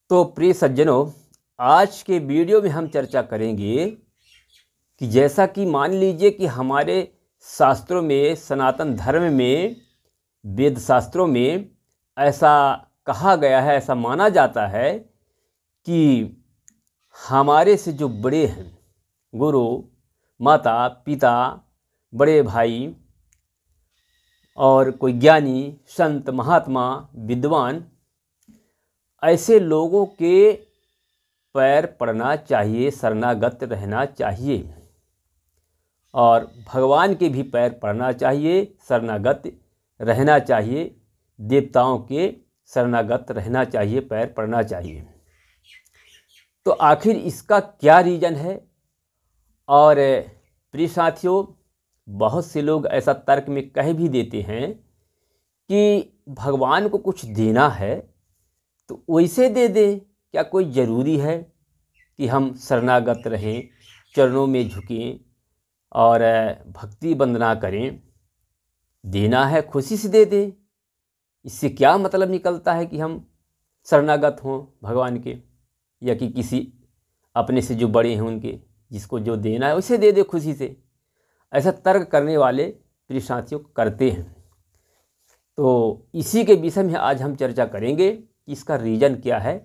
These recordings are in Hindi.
तो प्रिय सज्जनों, आज के वीडियो में हम चर्चा करेंगे कि जैसा कि मान लीजिए कि हमारे शास्त्रों में, सनातन धर्म में, वेद शास्त्रों में ऐसा कहा गया है, ऐसा माना जाता है कि हमारे से जो बड़े हैं, गुरु, माता, पिता, बड़े भाई और कोई ज्ञानी, संत, महात्मा, विद्वान, ऐसे लोगों के पैर पड़ना चाहिए, शरणागत रहना चाहिए और भगवान के भी पैर पड़ना चाहिए, शरणागत रहना चाहिए, देवताओं के शरणागत रहना चाहिए, पैर पड़ना चाहिए। तो आखिर इसका क्या रीज़न है? और प्रिय साथियों, बहुत से लोग ऐसा तर्क में कह भी देते हैं कि भगवान को कुछ देना है तो वैसे दे दे, क्या कोई ज़रूरी है कि हम शरणागत रहें, चरणों में झुकें और भक्ति वंदना करें? देना है खुशी से दे दे। इससे क्या मतलब निकलता है कि हम शरणागत हों भगवान के, या कि किसी अपने से जो बड़े हैं उनके, जिसको जो देना है उसे दे दे खुशी से। ऐसा तर्क करने वाले प्रिय साथियों करते हैं। तो इसी के विषय में आज हम चर्चा करेंगे कि इसका रीज़न क्या है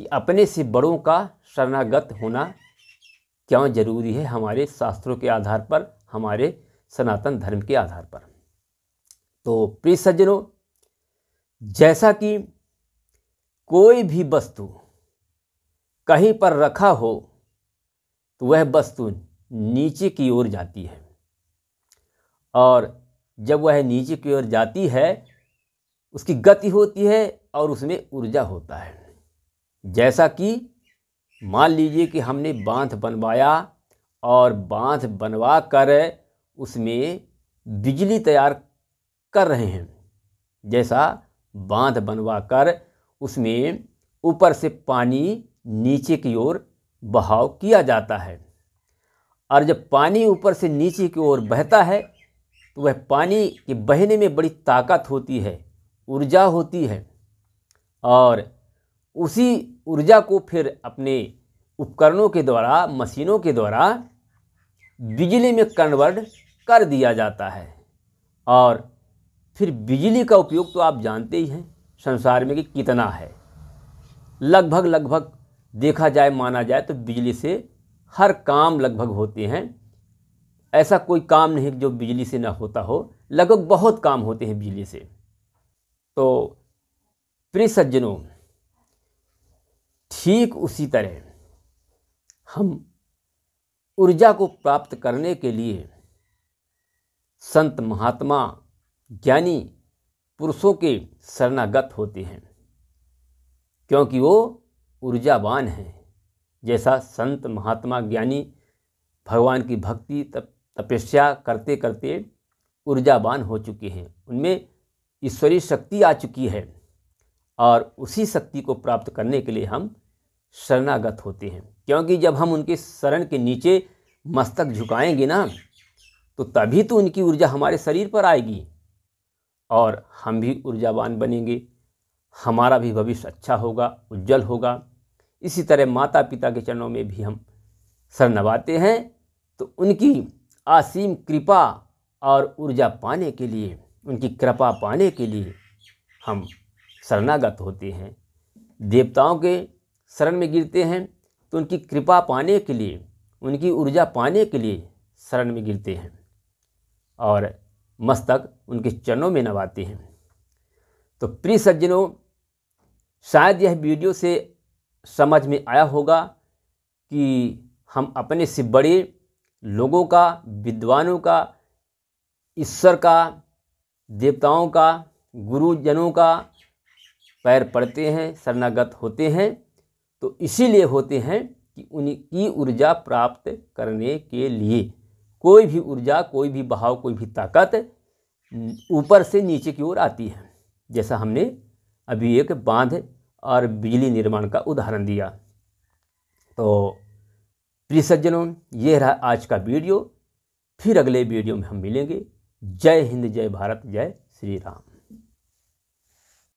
कि अपने से बड़ों का शरणागत होना क्यों ज़रूरी है हमारे शास्त्रों के आधार पर, हमारे सनातन धर्म के आधार पर। तो प्रिय सज्जनों, जैसा कि कोई भी वस्तु कहीं पर रखा हो तो वह वस्तु नीचे की ओर जाती है, और जब वह नीचे की ओर जाती है उसकी गति होती है और उसमें ऊर्जा होता है। जैसा कि मान लीजिए कि हमने बांध बनवाया और बांध बनवा कर उसमें बिजली तैयार कर रहे हैं। जैसा बांध बनवा कर उसमें ऊपर से पानी नीचे की ओर बहाव किया जाता है, और जब पानी ऊपर से नीचे की ओर बहता है तो वह पानी के बहने में बड़ी ताकत होती है, ऊर्जा होती है, और उसी ऊर्जा को फिर अपने उपकरणों के द्वारा, मशीनों के द्वारा बिजली में कन्वर्ट कर दिया जाता है। और फिर बिजली का उपयोग तो आप जानते ही हैं संसार में कि कितना है। लगभग देखा जाए, माना जाए तो बिजली से हर काम लगभग होते हैं। ऐसा कोई काम नहीं जो बिजली से ना होता हो, लगभग बहुत काम होते हैं बिजली से। तो प्रिय सज्जनों, ठीक उसी तरह हम ऊर्जा को प्राप्त करने के लिए संत, महात्मा, ज्ञानी पुरुषों के शरणागत होते हैं, क्योंकि वो ऊर्जावान हैं। जैसा संत, महात्मा, ज्ञानी भगवान की भक्ति तपस्या करते करते ऊर्जावान हो चुके हैं, उनमें ईश्वरीय शक्ति आ चुकी है, और उसी शक्ति को प्राप्त करने के लिए हम शरणागत होते हैं। क्योंकि जब हम उनके शरण के नीचे मस्तक झुकाएंगे ना, तो तभी तो उनकी ऊर्जा हमारे शरीर पर आएगी और हम भी ऊर्जावान बनेंगे, हमारा भी भविष्य अच्छा होगा, उज्जवल होगा। इसी तरह माता पिता के चरणों में भी हम शरण नवाते हैं, तो उनकी असीम कृपा और ऊर्जा पाने के लिए, उनकी कृपा पाने के लिए हम शरणागत होते हैं। देवताओं के शरण में गिरते हैं तो उनकी कृपा पाने के लिए, उनकी ऊर्जा पाने के लिए शरण में गिरते हैं और मस्तक उनके चरणों में नवाते हैं। तो प्रिय सज्जनों, शायद यह वीडियो से समझ में आया होगा कि हम अपने से बड़े लोगों का, विद्वानों का, ईश्वर का, देवताओं का, गुरुजनों का पैर पड़ते हैं, शरणागत होते हैं। तो इसीलिए होते हैं कि उनकी ऊर्जा प्राप्त करने के लिए कोई भी ऊर्जा, कोई भी बहाव, कोई भी ताकत ऊपर से नीचे की ओर आती है। जैसा हमने अभी एक बांध और बिजली निर्माण का उदाहरण दिया। तो प्रिय सज्जनों, ये रहा आज का वीडियो। फिर अगले वीडियो में हम मिलेंगे। जय हिंद, जय भारत, जय श्री राम।